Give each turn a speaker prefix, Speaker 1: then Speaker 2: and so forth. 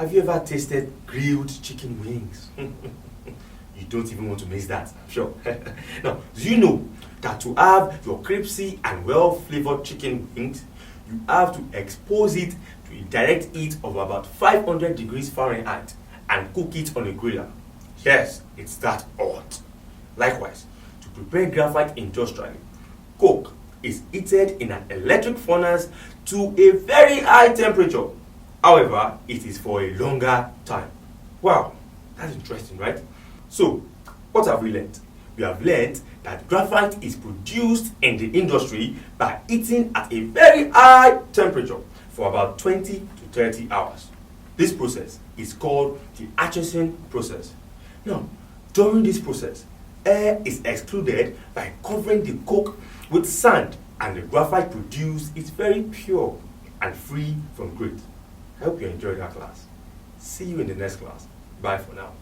Speaker 1: Have you ever tasted grilled chicken wings? You don't even want to miss that, I'm sure. Now, do you know that to have your crispy and well-flavored chicken wings, you have to expose it to a direct heat of about 500 degrees Fahrenheit and cook it on a griller? Yes, it's that hot. Likewise, to prepare graphite industrially, coke is heated in an electric furnace to a very high temperature. However, it is for a longer time. Wow, that's interesting, right? So, what have we learned? We have learned that graphite is produced in the industry by heating at a very high temperature for about 20 to 30 hours. This process is called the Atchison process. Now, during this process, air is excluded by covering the coke with sand, and the graphite produced is very pure and free from grit. I hope you enjoyed that class. See you in the next class. Bye for now.